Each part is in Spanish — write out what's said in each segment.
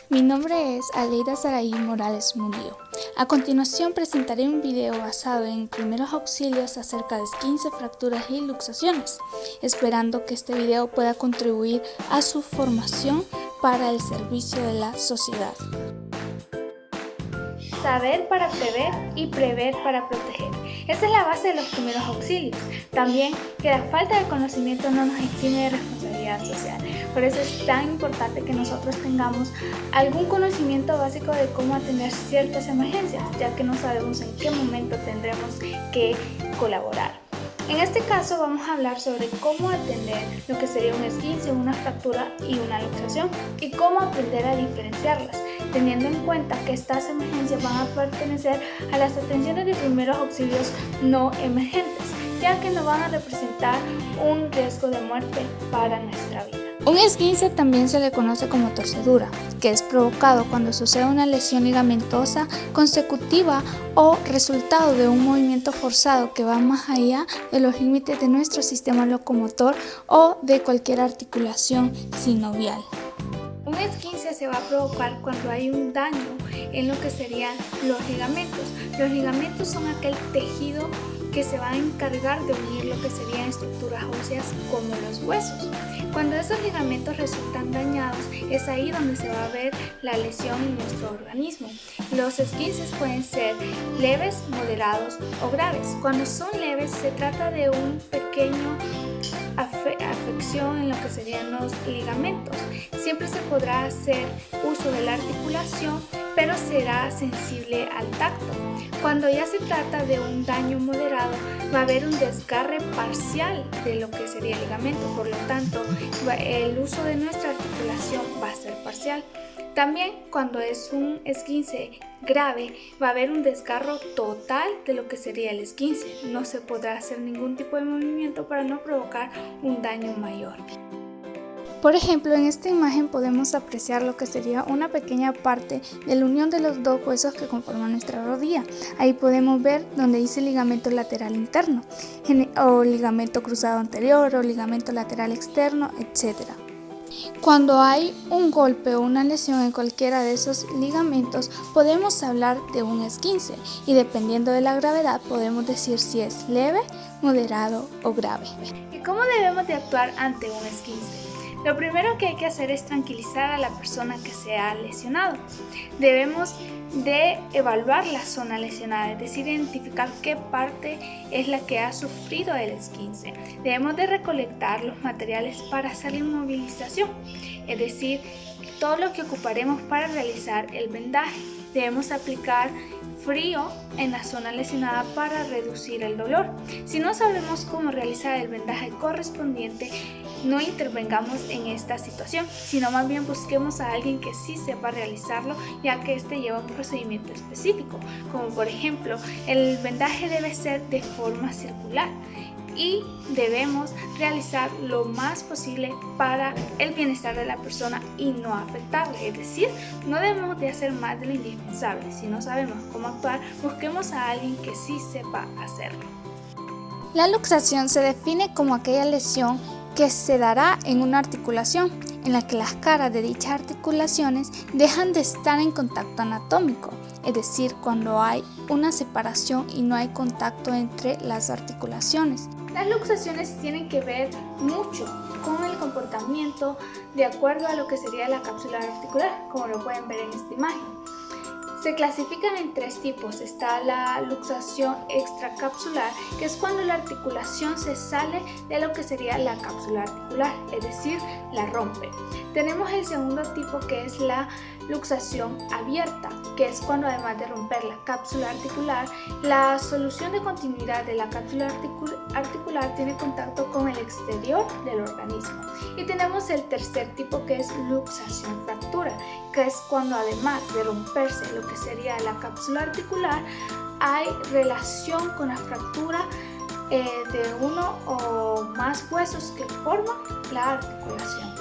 Mi nombre es Aleida Saraí Morales Murillo. A continuación presentaré un video basado en primeros auxilios acerca de esguinces, fracturas y luxaciones, esperando que este video pueda contribuir a su formación para el servicio de la sociedad. Saber para prever y prever para proteger. Esa es la base de los primeros auxilios. También que la falta de conocimiento no nos exime de responsabilidad social. Por eso es tan importante que nosotros tengamos algún conocimiento básico de cómo atender ciertas emergencias, ya que no sabemos en qué momento tendremos que colaborar. En este caso vamos a hablar sobre cómo atender lo que sería un esguince, una fractura y una luxación y cómo aprender a diferenciarlas, teniendo en cuenta que estas emergencias van a pertenecer a las atenciones de primeros auxilios no emergentes, ya que no van a representar un riesgo de muerte para nuestra vida. Un esguince también se le conoce como torcedura, que es provocado cuando sucede una lesión ligamentosa consecutiva o resultado de un movimiento forzado que va más allá de los límites de nuestro sistema locomotor o de cualquier articulación sinovial. Un esguince se va a provocar cuando hay un daño en lo que serían los ligamentos. Los ligamentos son aquel tejido que se va a encargar de unir lo que serían estructuras óseas como los huesos. Cuando esos ligamentos resultan dañados, es ahí donde se va a ver la lesión en nuestro organismo. Los esguinces pueden ser leves, moderados o graves. Cuando son leves, se trata de un pequeño afección en lo que serían los ligamentos. Siempre se podrá hacer uso de la articulación, pero será sensible al tacto. Cuando ya se trata de un daño moderado, va a haber un desgarre parcial de lo que sería el ligamento, por lo tanto, el uso de nuestra articulación va a ser parcial. También cuando es un esguince grave, va a haber un desgarro total de lo que sería el esguince. No se podrá hacer ningún tipo de movimiento para no provocar un daño mayor. Por ejemplo, en esta imagen podemos apreciar lo que sería una pequeña parte de la unión de los dos huesos que conforman nuestra rodilla. Ahí podemos ver donde dice ligamento lateral interno, o ligamento cruzado anterior, o ligamento lateral externo, etc. Cuando hay un golpe o una lesión en cualquiera de esos ligamentos, podemos hablar de un esguince y dependiendo de la gravedad podemos decir si es leve, moderado o grave. ¿Y cómo debemos de actuar ante un esguince? Lo primero que hay que hacer es tranquilizar a la persona que se ha lesionado. Debemos de evaluar la zona lesionada, es decir, identificar qué parte es la que ha sufrido el esguince. Debemos de recolectar los materiales para hacer la inmovilización, es decir, todo lo que ocuparemos para realizar el vendaje. Debemos aplicar frío en la zona lesionada para reducir el dolor. Si no sabemos cómo realizar el vendaje correspondiente, no intervengamos en esta situación, sino más bien busquemos a alguien que sí sepa realizarlo, ya que este lleva un procedimiento específico, como por ejemplo, el vendaje debe ser de forma circular y debemos realizar lo más posible para el bienestar de la persona y no afectarle, es decir, no debemos de hacer más de lo indispensable. Si no sabemos cómo actuar, busquemos a alguien que sí sepa hacerlo. La luxación se define como aquella lesión que se dará en una articulación, en la que las caras de dichas articulaciones dejan de estar en contacto anatómico, es decir, cuando hay una separación y no hay contacto entre las articulaciones. Las luxaciones tienen que ver mucho con el comportamiento de acuerdo a lo que sería la cápsula articular, como lo pueden ver en esta imagen. Se clasifican en tres tipos. Está la luxación extracapsular, que es cuando la articulación se sale de lo que sería la cápsula articular, es decir, la rompe. Tenemos el segundo tipo, que es la luxación abierta, que es cuando además de romper la cápsula articular, la solución de continuidad de la cápsula articular tiene contacto con el exterior del organismo. Y tenemos el tercer tipo, que es luxación fractura, que es cuando además de romperse lo que sería la cápsula articular, hay relación con la fractura de uno o más huesos que forman la articulación.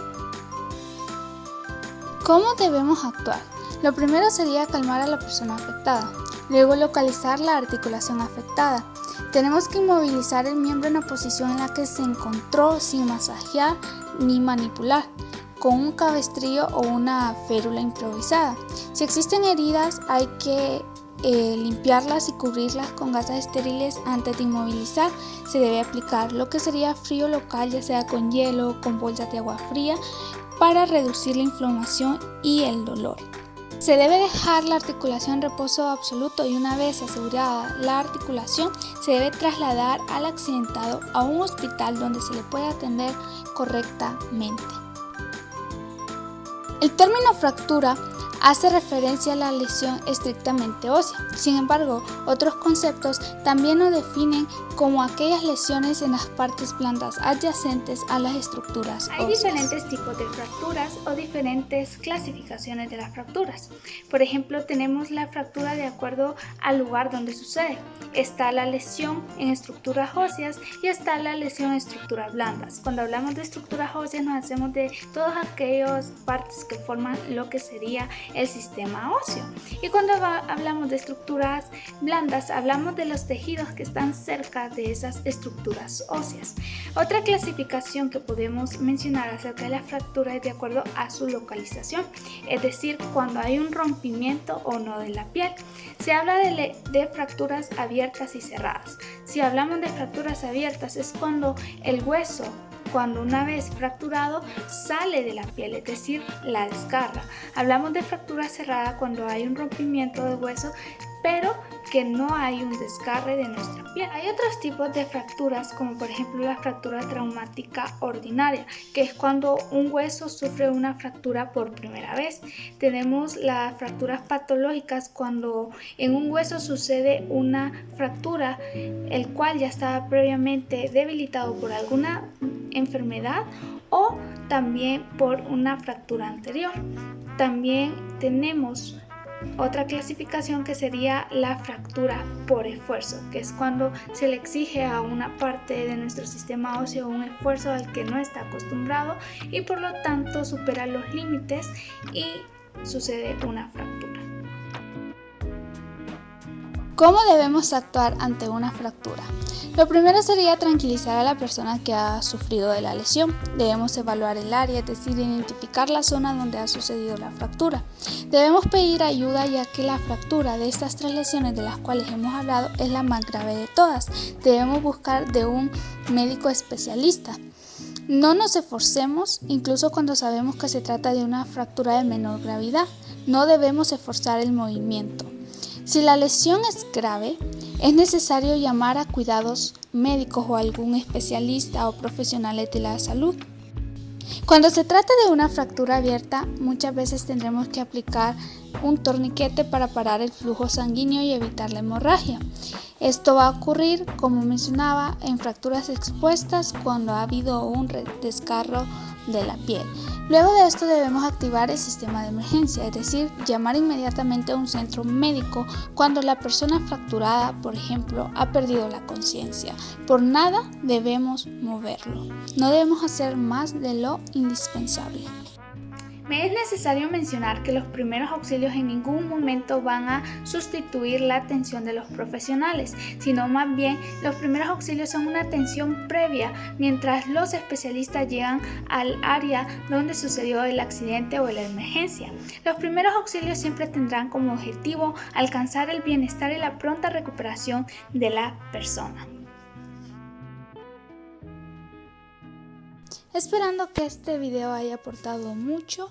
¿Cómo debemos actuar? Lo primero sería calmar a la persona afectada, luego localizar la articulación afectada. Tenemos que inmovilizar el miembro en la posición en la que se encontró sin masajear ni manipular. con un cabestrillo o una férula improvisada. Si existen heridas, hay que limpiarlas y cubrirlas con gasas estériles antes de inmovilizar. Se debe aplicar lo que sería frío local, ya sea con hielo o con bolsas de agua fría, para reducir la inflamación y el dolor. Se debe dejar la articulación en reposo absoluto y una vez asegurada la articulación, se debe trasladar al accidentado a un hospital donde se le puede atender correctamente. El término fractura hace referencia a la lesión estrictamente ósea. Sin embargo, otros conceptos también lo definen como aquellas lesiones en las partes blandas adyacentes a las estructuras óseas. Hay diferentes tipos de fracturas o diferentes clasificaciones de las fracturas. Por ejemplo, tenemos la fractura de acuerdo al lugar donde sucede. Está la lesión en estructuras óseas y está la lesión en estructuras blandas. Cuando hablamos de estructuras óseas nos hacemos de todas aquellas partes que forman lo que sería el sistema óseo. Y cuando hablamos de estructuras blandas, hablamos de los tejidos que están cerca de esas estructuras óseas. Otra clasificación que podemos mencionar acerca de la fractura es de acuerdo a su localización, es decir, cuando hay un rompimiento o no de la piel. Se habla de fracturas abiertas y cerradas. Si hablamos de fracturas abiertas, es cuando el hueso, cuando una vez fracturado, sale de la piel, es decir, la desgarra. Hablamos de fractura cerrada cuando hay un rompimiento de hueso, pero que no hay un desgarre de nuestra piel. Hay otros tipos de fracturas, como por ejemplo la fractura traumática ordinaria, que es cuando un hueso sufre una fractura por primera vez. Tenemos las fracturas patológicas, cuando en un hueso sucede una fractura, el cual ya estaba previamente debilitado por alguna enfermedad o también por una fractura anterior. También tenemos otra clasificación que sería la fractura por esfuerzo, que es cuando se le exige a una parte de nuestro sistema óseo un esfuerzo al que no está acostumbrado y por lo tanto supera los límites y sucede una fractura. ¿Cómo debemos actuar ante una fractura? Lo primero sería tranquilizar a la persona que ha sufrido de la lesión. Debemos evaluar el área, es decir, identificar la zona donde ha sucedido la fractura. Debemos pedir ayuda, ya que la fractura de estas 3 lesiones de las cuales hemos hablado es la más grave de todas. Debemos buscar de un médico especialista. No nos esforcemos, incluso cuando sabemos que se trata de una fractura de menor gravedad. No debemos esforzar el movimiento. Si la lesión es grave, es necesario llamar a cuidados médicos o algún especialista o profesionales de la salud. Cuando se trata de una fractura abierta, muchas veces tendremos que aplicar un torniquete para parar el flujo sanguíneo y evitar la hemorragia. Esto va a ocurrir, como mencionaba, en fracturas expuestas cuando ha habido un desgarro de la piel. Luego de esto debemos activar el sistema de emergencia, es decir, llamar inmediatamente a un centro médico cuando la persona fracturada, por ejemplo, ha perdido la conciencia. Por nada debemos moverlo. No debemos hacer más de lo indispensable. Me es necesario mencionar que los primeros auxilios en ningún momento van a sustituir la atención de los profesionales, sino más bien los primeros auxilios son una atención previa mientras los especialistas llegan al área donde sucedió el accidente o la emergencia. Los primeros auxilios siempre tendrán como objetivo alcanzar el bienestar y la pronta recuperación de la persona. Esperando que este video haya aportado mucho